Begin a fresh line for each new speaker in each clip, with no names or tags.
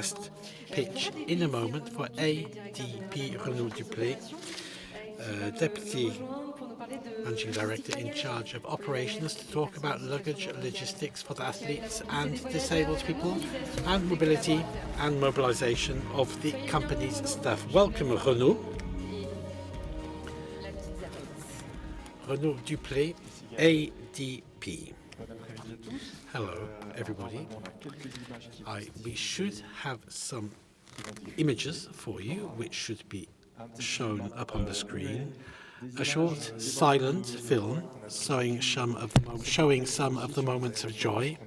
last pitch in a moment for ADP Renaud Duplé, Deputy Managing Director in charge of operations, to talk about luggage logistics for the athletes and disabled people, and mobility and mobilization of the company's staff. Welcome, Renaud. Renaud Duplé, ADP. Hello, everybody. We should have some images for you, which should be shown up on the screen. A short, silent film showing some of the moments of joy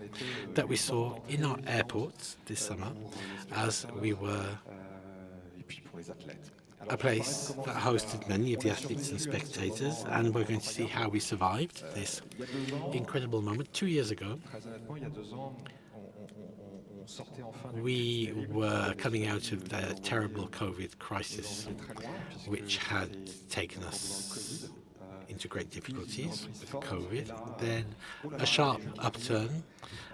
that we saw in our airports this summer, as we were a place that hosted many of the athletes and spectators, and we're going to see how we survived this incredible moment. 2 years ago, we were coming out of the terrible COVID crisis, which had taken us into great difficulties with COVID, then a sharp upturn,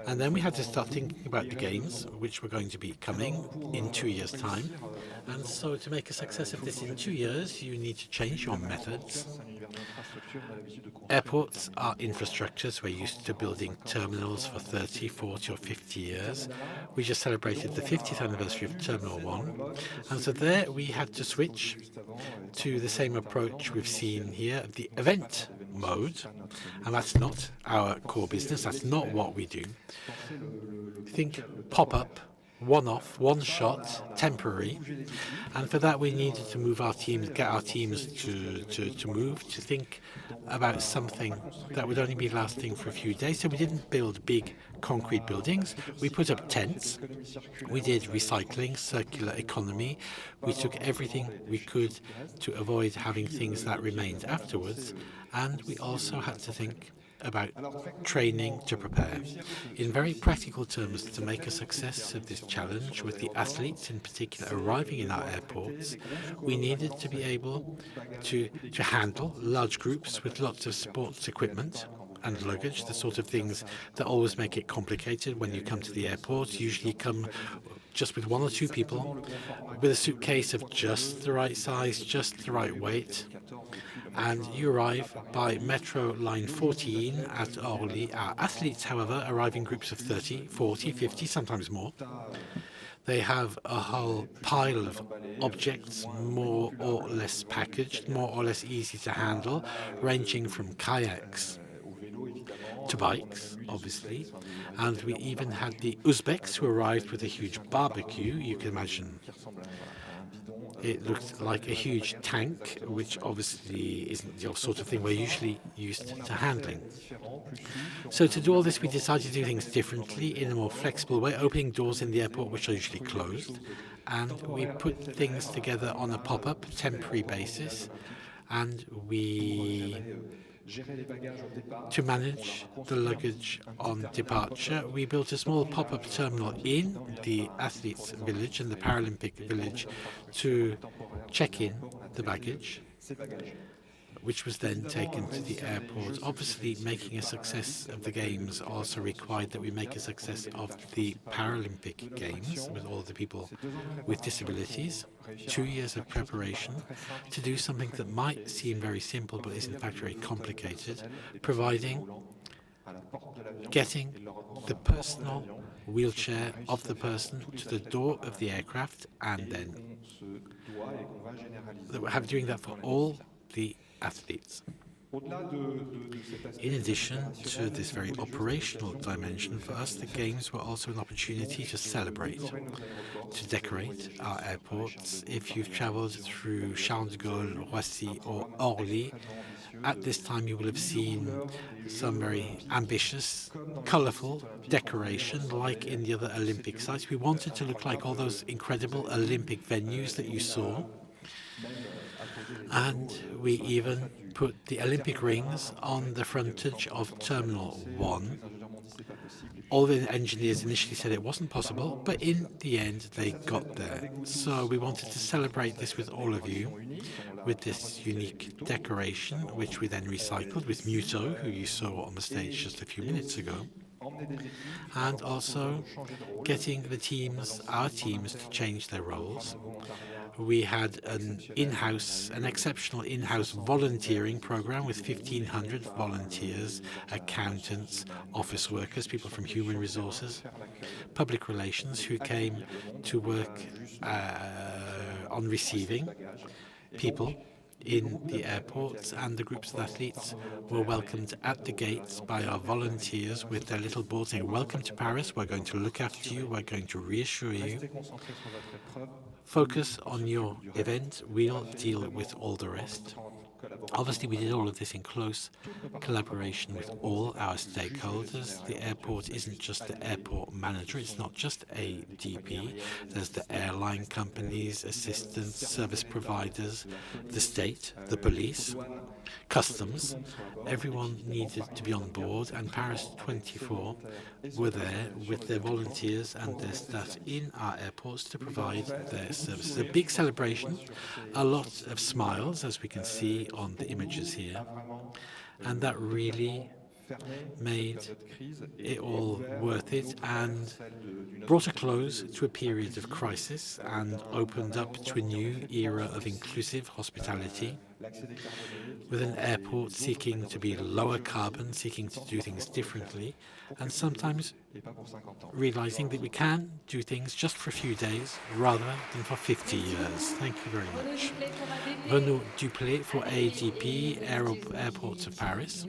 and then we had to start thinking about the games, which were going to be coming in 2 years' time. And so to make a success of this in 2 years, you need to change your methods. Airports are infrastructures. We're used to building terminals for 30, 40 or 50 years. We just celebrated the 50th anniversary of Terminal 1. And so there we had to switch to the same approach we've seen here, the event mode. And that's not our core business. That's not what we do. Think pop-up, one-off, one-shot, temporary. And for that, we needed to move our teams, get our teams to move, to think about something that would only be lasting for a few days. So we didn't build big concrete buildings. We put up tents. We did recycling, circular economy. We took everything we could to avoid having things that remained afterwards. And we also had to think about training to prepare. In very practical terms, to make a success of this challenge, with the athletes in particular arriving in our airports, we needed to be able to handle large groups with lots of sports equipment and luggage, the sort of things that always make it complicated when you come to the airport. You usually come just with 1 or 2 people, with a suitcase of just the right size, just the right weight, and you arrive by Metro Line 14 at Orly. Our athletes, however, arrive in groups of 30, 40, 50, sometimes more. They have a whole pile of objects, more or less packaged, more or less easy to handle, ranging from kayaks to bikes, obviously. And we even had the Uzbeks who arrived with a huge barbecue. You can imagine it looked like a huge tank, which obviously isn't the sort of thing we're usually used to handling. So to do all this, we decided to do things differently, in a more flexible way, opening doors in the airport which are usually closed. And we put things together on a pop-up, temporary basis, and to manage the luggage on departure, we built a small pop-up terminal in the athletes' village and the Paralympic village to check in the baggage, which was then taken to the airport. Obviously, making a success of the Games also required that we make a success of the Paralympic Games with all the people with disabilities. 2 years of preparation to do something that might seem very simple but is in fact very complicated, getting the personal wheelchair of the person to the door of the aircraft, and then doing that for all the athletes. In addition to this very operational dimension, for us the Games were also an opportunity to celebrate, to decorate our airports. If you've travelled through Charles de Gaulle, Roissy or Orly, at this time you will have seen some very ambitious, colourful decoration like in the other Olympic sites. We wanted to look like all those incredible Olympic venues that you saw. And we even put the Olympic rings on the frontage of Terminal 1. All the engineers initially said it wasn't possible, but in the end they got there. So we wanted to celebrate this with all of you, with this unique decoration, which we then recycled with Muto, who you saw on the stage just a few minutes ago. and also getting our teams to change their roles. We had an exceptional in-house volunteering program with 1,500 volunteers, accountants, office workers, people from human resources, public relations who came to work on receiving people in the airports, and the groups of athletes were welcomed at the gates by our volunteers with their little boards saying, "Welcome to Paris, we're going to look after you, we're going to reassure you. Focus on your event, we'll deal with all the rest." Obviously, we did all of this in close collaboration with all our stakeholders. The airport isn't just the airport manager, it's not just ADP. There's the airline companies, assistants, service providers, the state, the police, customs. Everyone needed to be on board, and Paris 24 were there with their volunteers and their staff in our airports to provide their services. A big celebration, a lot of smiles, as we can see on the images here, and that really made it all worth it and brought a close to a period of crisis and opened up to a new era of inclusive hospitality, with an airport seeking to be lower carbon, seeking to do things differently, and sometimes realizing that we can do things just for a few days rather than for 50 years. Thank you very much. Renaud Duplé for ADP, Airports of Paris.